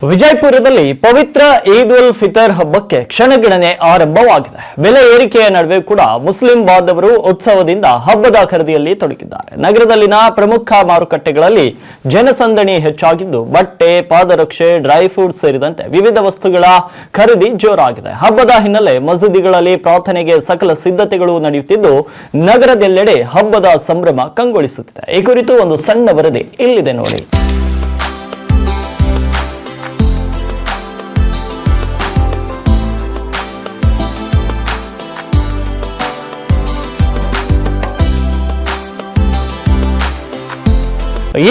ವಿಜಯಪುರದಲ್ಲಿ ಪವಿತ್ರ ಈದ್ ಉಲ್ ಫಿತರ್ ಹಬ್ಬಕ್ಕೆ ಕ್ಷಣಗಣನೆ ಆರಂಭವಾಗಿದೆ. ಬೆಲೆ ಏರಿಕೆಯ ನಡುವೆ ಕೂಡ ಮುಸ್ಲಿಂ ಬಾಂಧವರು ಉತ್ಸವದಿಂದ ಹಬ್ಬದ ಖರೀದಿಯಲ್ಲಿ ತೊಡಗಿದ್ದಾರೆ. ನಗರದಲ್ಲಿನ ಪ್ರಮುಖ ಮಾರುಕಟ್ಟೆಗಳಲ್ಲಿ ಜನಸಂದಣಿ ಹೆಚ್ಚಾಗಿದ್ದು ಬಟ್ಟೆ, ಪಾದರಕ್ಷೆ, ಡ್ರೈ ಫ್ರೂಟ್ಸ್ ಸೇರಿದಂತೆ ವಿವಿಧ ವಸ್ತುಗಳ ಖರೀದಿ ಜೋರಾಗಿದೆ. ಹಬ್ಬದ ಹಿನ್ನೆಲೆ ಮಸೀದಿಗಳಲ್ಲಿ ಪ್ರಾರ್ಥನೆಗೆ ಸಕಲ ಸಿದ್ಧತೆಗಳು ನಡೆಯುತ್ತಿದ್ದು ನಗರದೆಲ್ಲೆಡೆ ಹಬ್ಬದ ಸಂಭ್ರಮ ಕಂಗೊಳಿಸುತ್ತಿದೆ. ಈ ಕುರಿತು ಒಂದು ಸಣ್ಣ ವರದಿ ಇಲ್ಲಿದೆ ನೋಡಿ.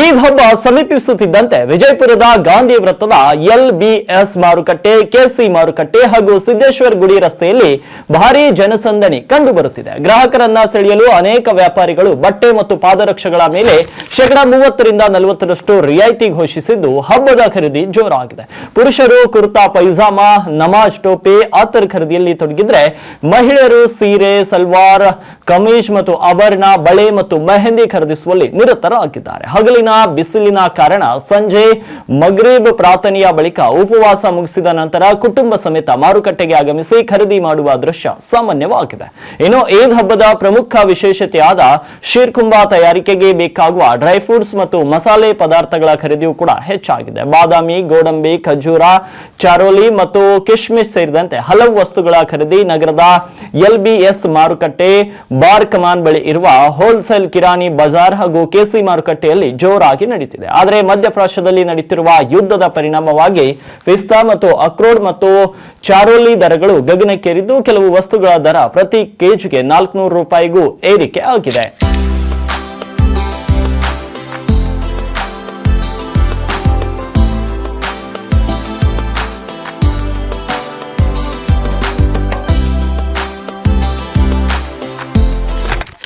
ಈದ್ ಹಬ್ಬ ಸಮೀಪಿಸುತ್ತಿದ್ದಂತೆ ವಿಜಯಪುರದ ಗಾಂಧಿ ವೃತ್ತದ LBS ಮಾರುಕಟ್ಟೆ, KC ಮಾರುಕಟ್ಟೆ ಹಾಗೂ ಸಿದ್ದೇಶ್ವರ ಗುಡಿ ರಸ್ತೆಯಲ್ಲಿ ಭಾರೀ ಜನಸಂದಣಿ ಕಂಡು ಬರುತ್ತಿದೆ. ಗ್ರಾಹಕರನ್ನ ಸೆಳೆಯಲು ಅನೇಕ ವ್ಯಾಪಾರಿಗಳು ಬಟ್ಟೆ ಮತ್ತು ಪಾದರಕ್ಷೆಗಳ ಮೇಲೆ 30% ರಿಂದ 40% ರಿಯಾಯಿತಿ ಘೋಷಿಸಿದ್ದು ಹಬ್ಬದ ಖರೀದಿ ಜೋರಾಗಿದೆ. ಪುರುಷರು ಕುರ್ತಾ ಪೈಜಾಮ, ನಮಾಜ್ ಟೋಪಿ, ಆತರ್ ಖರೀದಿಯಲ್ಲಿ ತೊಡಗಿದ್ರೆ ಮಹಿಳೆಯರು ಸೀರೆ, ಸಲ್ವಾರ್ ಕಮೀಜ್ ಮತ್ತು ಆಭರಣ, ಬಳೆ ಮತ್ತು ಮೆಹಂದಿ ಖರೀದಿಸುವಲ್ಲಿ ನಿರತರಾಗಿದ್ದಾರೆ. ಹಗಲಿನ ಬಿಸಿಲಿನ ಕಾರಣ ಸಂಜೆ ಮಗ್ರಿಬ್ ಪ್ರಾರ್ಥನೆಯ ಬಳಿಕ ಉಪವಾಸ ಮುಗಿಸಿದ ನಂತರ ಕುಟುಂಬ ಸಮೇತ ಮಾರುಕಟ್ಟೆಗೆ ಆಗಮಿಸಿ ಖರೀದಿ ಮಾಡುವ ದೃಶ್ಯ ಸಾಮಾನ್ಯವಾಗಿದೆ. ಇನ್ನು ಈದ್ ಹಬ್ಬದ ಪ್ರಮುಖ ವಿಶೇಷತೆಯಾದ ಶೀರ್ಕುಂಬಾ ತಯಾರಿಕೆಗೆ ಬೇಕಾಗುವ ಡ್ರೈ ಫ್ರೂಟ್ಸ್ ಮತ್ತು ಮಸಾಲೆ ಪದಾರ್ಥಗಳ ಖರೀದಿಯೂ ಕೂಡ ಹೆಚ್ಚಾಗಿದೆ. ಬಾದಾಮಿ, ಗೋಡಂಬಿ, ಖಜೂರ, ಚಾರೋಲಿ ಮತ್ತು ಕಿಶ್ಮಿಶ್ ಸೇರಿದಂತೆ ಹಲವು ವಸ್ತುಗಳ ಖರೀದಿ ನಗರದ LBS ಮಾರುಕಟ್ಟೆ, ಬಾರ್ ಕಮಾನ್ ಬಳಿ ಇರುವ ಹೋಲ್ಸೇಲ್ ಕಿರಾಣಿ ಬಜಾರ್ ಹಾಗೂ KC ಮಾರುಕಟ್ಟೆಯಲ್ಲಿ ಜೋರಾಗಿ ನಡೆಯುತ್ತಿದೆ. ಆದರೆ ಮಧ್ಯಪ್ರಾಚ್ಯದಲ್ಲಿ ನಡೆಯುತ್ತಿರುವ ಯುದ್ಧದ ಪರಿಣಾಮವಾಗಿ ಪಿಸ್ತಾ ಮತ್ತು ಅಕ್ರೋಡ್ ಮತ್ತು ಚಾರೋಲಿ ದರಗಳು ಗಗನಕ್ಕೇರಿದ್ದು ಕೆಲವು ವಸ್ತುಗಳ ದರ ಪ್ರತಿ ಕೆಜಿಗೆ 400 ರೂಪಾಯಿಗೂ ಏರಿಕೆ ಆಗಿದೆ.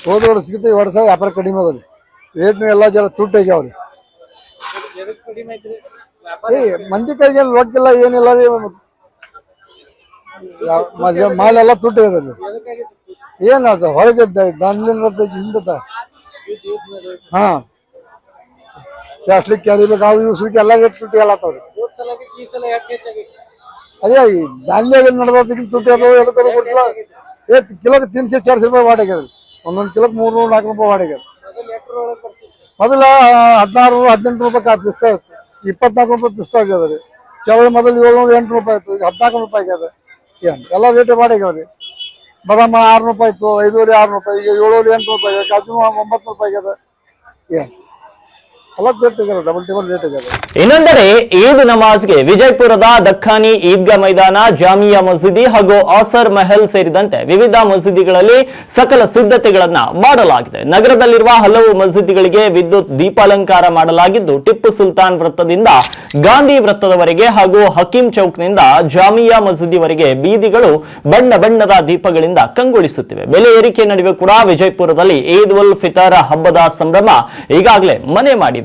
ಹೋದ ವರ್ಷಕ್ಕಿಂತ ಈ ವರ್ಷ ವ್ಯಾಪಾರ ಕಡಿಮೆ ಅದ ರೀ. ರೇಟ್ನು ಎಲ್ಲ ಜರ ತುಟ್ಟ ಆಗ್ಯಾವ್ರಿ. ಮಂದಿ ಕೈಗೆ ರೊಕ್ಕಿಲ್ಲ, ಏನಿಲ್ಲ ರೀ. ಮಾಲೆಲ್ಲ ತುಟ್ಟ ಆಗ್ಯದ ರೀ. ಏನಾದ ಹೊರಗೆ ದಾನ್ಲಿಂದ ಹಿಂದತ ಹಾ ಪ್ಲಾಸ್ಟಿಕ್ ಕ್ಯಾರಿ ಬೇಕು ಇವು ಸುಲ್ಕ ಎಲ್ಲ ರೇಟ್ ತುಟ್ಟಿ ಎಲ್ಲತ್ತವ್ರಿ. ಅದೇ ಈ ಧಾನ್ಯ ನಡೆದ ತುಟ್ಟಿ ಅದಾವ. ಎದಕ್ಕೆ ಕೊಡ್ತಿಲ್ಲ. ಕಿಲೋಗೆ 300-400 ರೂಪಾಯಿ ವಾಡಗೆ ಅದ್ರಿ. ಒಂದೊಂದು ಕಿಲೋಕ್ 300-400 ರೂಪಾಯಿ ವಾಡಗೆ. ಮೊದಲ 1600-18 ರೂಪಾಯಿ ಪಿಸ್ತಾ ಇತ್ತು. 24 ರೂಪಾಯಿ ಪಿಸ್ತಾ ಆಗ್ಯದ ರೀ. ಚವಳಿ ಮೊದಲು 700-8 ರೂಪಾಯಿ ಇತ್ತು. ಈಗ 14 ರೂಪಾಯಿ ಆಗ್ಯದ. ಏನ್ ಎಲ್ಲ ರೇಟ್ ಮಾಡ್ಯಾಗ್ಯಾವ್ರಿ. ಬದಾಮ 6 ರೂಪಾಯಿ ಇತ್ತು, 500-6 ರೂಪಾಯಿ, ಈಗ 700-8 ರೂಪಾಯಿ, ಕಾಜು 9 ರೂಪಾಯಿ ಆಗ್ಯದ. ಏನ್ ಇನ್ನೊಂದೆಡೆ ಈದ್ ನಮಾಜ್ಗೆ ವಿಜಯಪುರದ ದಖಾನಿ ಈದ್ಗಾ ಮೈದಾನ, ಜಾಮಿಯಾ ಮಸೀದಿ ಹಾಗೂ ಆಸರ್ ಮಹಲ್ ಸೇರಿದಂತೆ ವಿವಿಧ ಮಸೀದಿಗಳಲ್ಲಿ ಸಕಲ ಸಿದ್ಧತೆಗಳನ್ನ ಮಾಡಲಾಗಿದೆ. ನಗರದಲ್ಲಿರುವ ಹಲವು ಮಸೀದಿಗಳಿಗೆ ವಿದ್ಯುತ್ ದೀಪಾಲಂಕಾರ ಮಾಡಲಾಗಿದ್ದು ಟಿಪ್ಪು ಸುಲ್ತಾನ್ ವೃತ್ತದಿಂದ ಗಾಂಧಿ ವೃತ್ತದವರೆಗೆ ಹಾಗೂ ಹಕೀಂ ಚೌಕ್ನಿಂದ ಜಾಮಿಯಾ ಮಸೀದಿವರೆಗೆ ಬೀದಿಗಳು ಬಣ್ಣ ಬಣ್ಣದ ದೀಪಗಳಿಂದ ಕಂಗೊಳಿಸುತ್ತಿವೆ. ಬೆಲೆ ಏರಿಕೆ ನಡುವೆ ಕೂಡ ವಿಜಯಪುರದಲ್ಲಿ ಈದ್ ಉಲ್ ಫಿತರ್ ಹಬ್ಬದ ಸಂಭ್ರಮ ಈಗಾಗಲೇ ಮನೆ ಮಾಡಿದೆ.